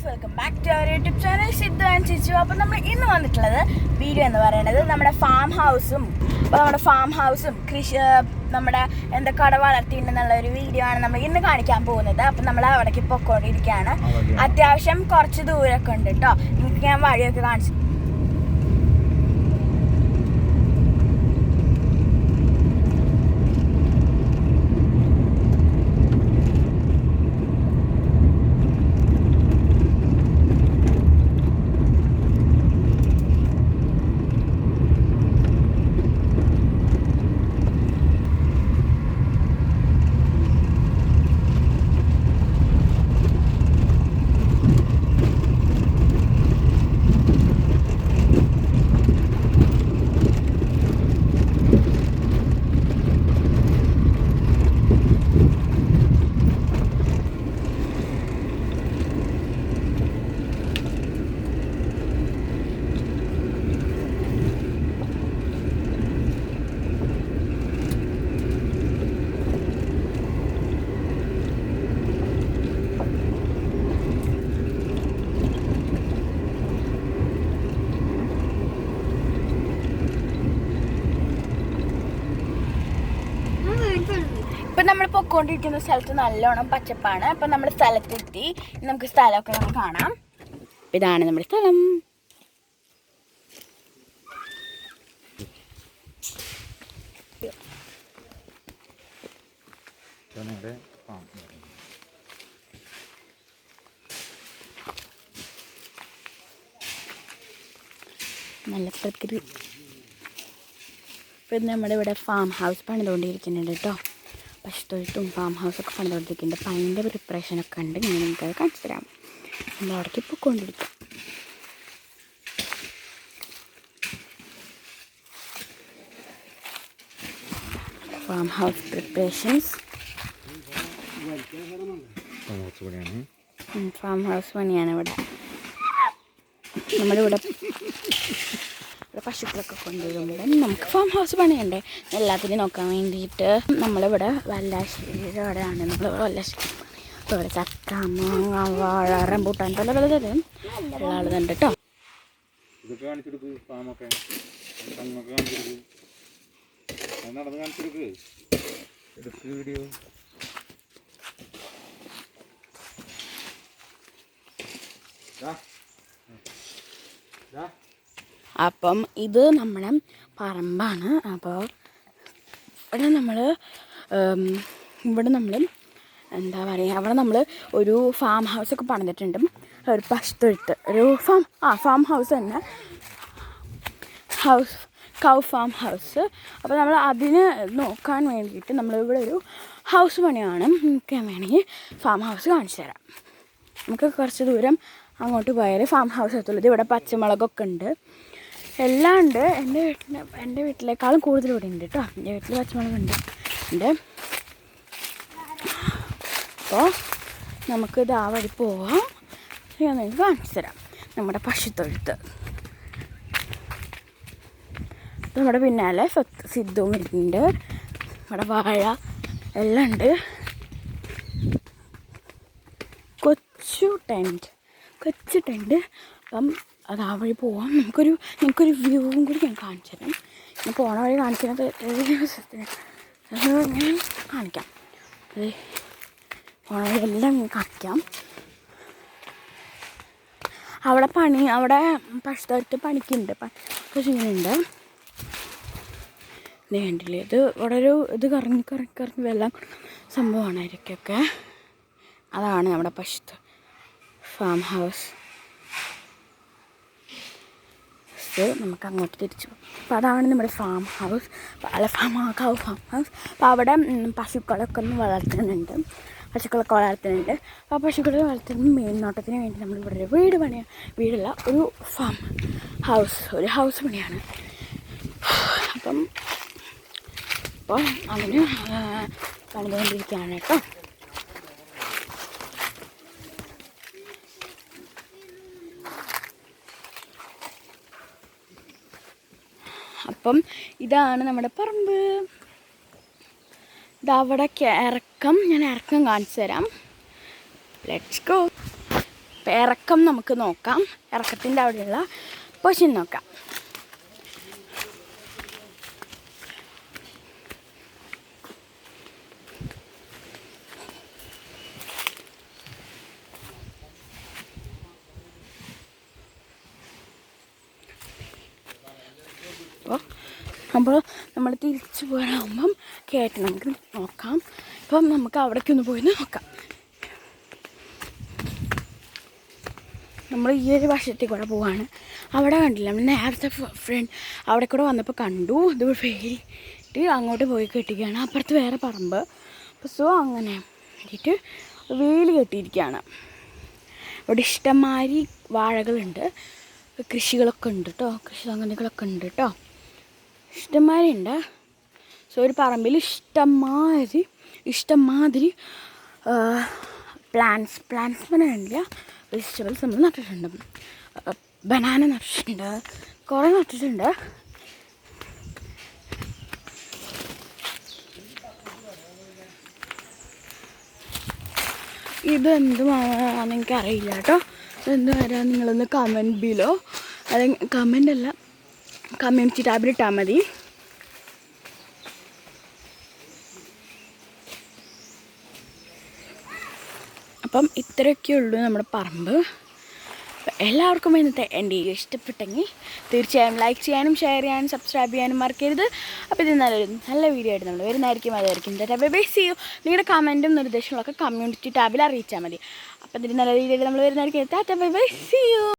Welcome back to our YouTube channel Sidhu and Chichu. അപ്പോൾ നമ്മൾ ഇന്ന് വന്നിട്ടുള്ളത് വീഡിയോ എന്ന് പറയുന്നത് നമ്മുടെ ഫാം ഹൗസും കൃഷി നമ്മുടെ എന്താ കട വളർത്തിയിട്ടുണ്ടെന്നുള്ള ഒരു വീഡിയോ ആണ് നമ്മൾ ഇന്ന് കാണിക്കാൻ പോകുന്നത്. അപ്പം നമ്മൾ അവിടേക്ക് പൊക്കോണ്ടിരിക്കുകയാണ്. അത്യാവശ്യം കുറച്ച് ദൂരമൊക്കെ ഉണ്ട് കേട്ടോ. നിങ്ങൾക്ക് ഞാൻ വഴിയൊക്കെ കാണിച്ചു. ഇപ്പം നമ്മൾ പൊക്കോണ്ടിരിക്കുന്ന സ്ഥലത്ത് നല്ലോണം പച്ചപ്പാണ്. അപ്പം നമ്മൾ സ്ഥലത്തെത്തി. നമുക്ക് സ്ഥലമൊക്കെ നമുക്ക് കാണാം. ഇതാണ് നമ്മുടെ സ്ഥലം. നല്ല പ്രകൃതി. ഇപ്പം നമ്മുടെ ഇവിടെ ഫാം ഹൗസ് പണിതുകൊണ്ടിരിക്കുന്നുണ്ട് കേട്ടോ. പശുത്തൊഴുത്തും ഫാം ഹൗസൊക്കെ പണിതുകൊണ്ടിരിക്കുന്നുണ്ട്. അപ്പം അതിൻ്റെ പ്രിപ്പറേഷനൊക്കെ ഉണ്ട്. ഞാൻ നിങ്ങൾക്കത് കാണിച്ചു തരാം. നമ്മൾ അവിടേക്ക് പൊയ്ക്കൊണ്ടിരിക്കാം. Farm house preparations. Farm house പണിയാണ് ഇവിടെ. നമ്മളിവിടെ പശുക്കളൊക്കെ കൊണ്ടുവരുമ്പോൾ നമുക്ക് ഫാം ഹൗസ് പണിയുണ്ടേ എല്ലാത്തിനും നോക്കാൻ വേണ്ടിയിട്ട്. നമ്മളിവിടെ വല്ലാശ്ശേരിയുടെ അവിടെയാണ്. നമ്മൾ വല്ലാശ്ശേരി ഇവിടെ ചക്ക, മാങ്ങ, വാഴ, റംബൂട്ടാൻ പല പലതരം എല്ലാ ആളുന്നുണ്ട് കേട്ടോ. അപ്പം ഇത് നമ്മുടെ പറമ്പാണ്. അപ്പോൾ ഇവിടെ നമ്മൾ എന്താ പറയുക, അവിടെ നമ്മൾ ഒരു ഫാം ഹൗസൊക്കെ പണിതിട്ടുണ്ട്. ഒരു പശുത്തൊഴുത്ത്, ഒരു ഫാം ഹൗസ് തന്നെ, കൗ ഫാം ഹൗസ്. അപ്പോൾ നമ്മൾ അതിന് നോക്കാൻ വേണ്ടിയിട്ട് നമ്മളിവിടെ ഒരു ഹൗസ് പണിയാണ്. നമുക്ക് വേണമെങ്കിൽ ഫാം ഹൗസ് കാണിച്ചു തരാം. നമുക്ക് കുറച്ച് ദൂരം അങ്ങോട്ട് പോയാൽ ഫാം ഹൗസ് എത്തുള്ളത്. ഇവിടെ പച്ചമുളകൊക്കെ ഉണ്ട്, എല്ലാം ഉണ്ട്. എൻ്റെ വീട്ടിലേക്കാളും കൂടുതൽ ഇവിടെ ഉണ്ട് കേട്ടോ. എൻ്റെ വീട്ടിൽ പച്ചമുളകുണ്ട്. അപ്പോൾ നമുക്കിത് ആ വഴി പോവാം. ഞാൻ നിങ്ങൾക്ക് കാണിച്ചു തരാം നമ്മുടെ പശുത്തൊഴുത്ത്. നമ്മുടെ പിന്നാലെ സിദ്ധുവും ഉണ്ട്. ഇവിടെ വാഴ എല്ലാം ഉണ്ട്. കൊച്ചു ടെൻറ്റ്. അപ്പം അത് ആ വഴി പോവാം. നിങ്ങൾക്കൊരു വ്യൂവും കൂടി ഞാൻ കാണിച്ചു തരാം. ഞാൻ പോണ വഴി കാണിക്കുന്നത് ഞാൻ കാണിക്കാം. അത് പോണ വഴി എല്ലാം ഞാൻ കാണിക്കാം. അവിടെ പശുത്തൊഴുത്ത് പണിക്കുന്നുണ്ട്, പശുവിനുണ്ട്. ഇത് കണ്ടില്ലേ, ഇത് ഇവിടെ ഇത് കറങ്ങി വെള്ളം സംഭവമാണ്. ഇരയ്ക്കൊക്കെ അതാണ് നമ്മുടെ ഫാം ഹൗസ്. നമുക്ക് അങ്ങോട്ട് തിരിച്ചു പോകും. അപ്പോൾ അതാണ് നമ്മുടെ ഫാം ഹൗസ്. കൗ ഫാം ഹൗസ്. അപ്പോൾ അവിടെ പശുക്കളൊക്കെ വളർത്തുന്നുണ്ട്. അപ്പോൾ പശുക്കളെ വളർത്തുന്ന മേൽനോട്ടത്തിന് വേണ്ടി നമ്മളിവിടെ ഒരു വീടല്ല, ഒരു ഫാം ഹൗസ്, ഒരു ഹൗസ് പണിയാണ്. അപ്പോൾ അതിന് പണിതുകൊണ്ടിരിക്കുകയാണ് കേട്ടോ. അപ്പം ഇതാണ് നമ്മുടെ പറമ്പ്. ഇതവിടെ ഞാൻ ഇറക്കം കാണിച്ചു തരാം. Let's go. അപ്പോൾ ഇറക്കം നമുക്ക് നോക്കാം. ഇറക്കത്തിൻ്റെ അവിടെയുള്ള പൊസിഷൻ നോക്കാം. അപ്പോൾ നമ്മൾ തിരിച്ചു പോകാനാകുമ്പം കയറ്റം നമുക്ക് നോക്കാം. അപ്പം നമുക്ക് അവിടേക്ക് ഒന്ന് പോയി നോക്കാം. നമ്മൾ ഈ ഒരു വശത്തിൽ കൂടെ പോവാണ്. അവിടെ കണ്ടില്ല, നമ്മൾ നേരത്തെ ഫ്രണ്ട് അവിടെ കൂടെ വന്നപ്പോൾ കണ്ടു. ഇത് വേലിയിട്ട് അങ്ങോട്ട് പോയി കെട്ടിക്കുകയാണ്. അപ്പുറത്ത് വേറെ പറമ്പ്. അപ്പോൾ സോ അങ്ങനെ വേണ്ടിയിട്ട് വേലി കെട്ടിയിരിക്കുകയാണ്. അവിടെ ഇഷ്ടംമാതിരി വാഴകളുണ്ട്, കൃഷികളൊക്കെ ഉണ്ട് കേട്ടോ, കൃഷി സംഗതികളൊക്കെ ഉണ്ട് കേട്ടോ, ഇഷ്ടംമാതിരി ഉണ്ട്. സോ ഒരു പറമ്പിൽ ഇഷ്ടംമാതിരി പ്ലാന്റ്സ് ബനാനില്ല, വെജിറ്റബിൾസ് നമ്മൾ നട്ടിട്ടുണ്ട്. ബനാന നട്ടിട്ടുണ്ട്, കുറേ നട്ടിട്ടുണ്ട്. ഇതെന്തുമാണെന്ന് എനിക്കറിയില്ല കേട്ടോ. ഇതെന്ത് വരാൻ നിങ്ങളൊന്ന് കമൻറ്റ് ബിലോ, അല്ലെങ്കിൽ കമൻ്റല്ല കമ്മ്യൂണിറ്റി ടാബിൽ ഇട്ടാൽ മതി. അപ്പം ഇത്രയൊക്കെ ഉള്ളൂ നമ്മുടെ പറമ്പ്. എല്ലാവർക്കും ഇന്നത്തെ എൻ്റെ വീഡിയോ ഇഷ്ടപ്പെട്ടെങ്കിൽ തീർച്ചയായും ലൈക്ക് ചെയ്യാനും ഷെയർ ചെയ്യാനും സബ്സ്ക്രൈബ് ചെയ്യാനും മറക്കരുത്. അപ്പോൾ ഇത് നല്ല വീഡിയോ ആയിട്ട് നമ്മൾ വരുന്നതായിരിക്കും. അതായിരിക്കും ബൈ സീ യു. നിങ്ങളുടെ കമൻറ്റും നിർദ്ദേശങ്ങളൊക്കെ കമ്മ്യൂണിറ്റി ടാബിൽ അറിയിച്ചാൽ മതി. അപ്പോൾ ഇതിന് നല്ല രീതിയിൽ നമ്മൾ വരുന്നതായിരിക്കും. Bye see U.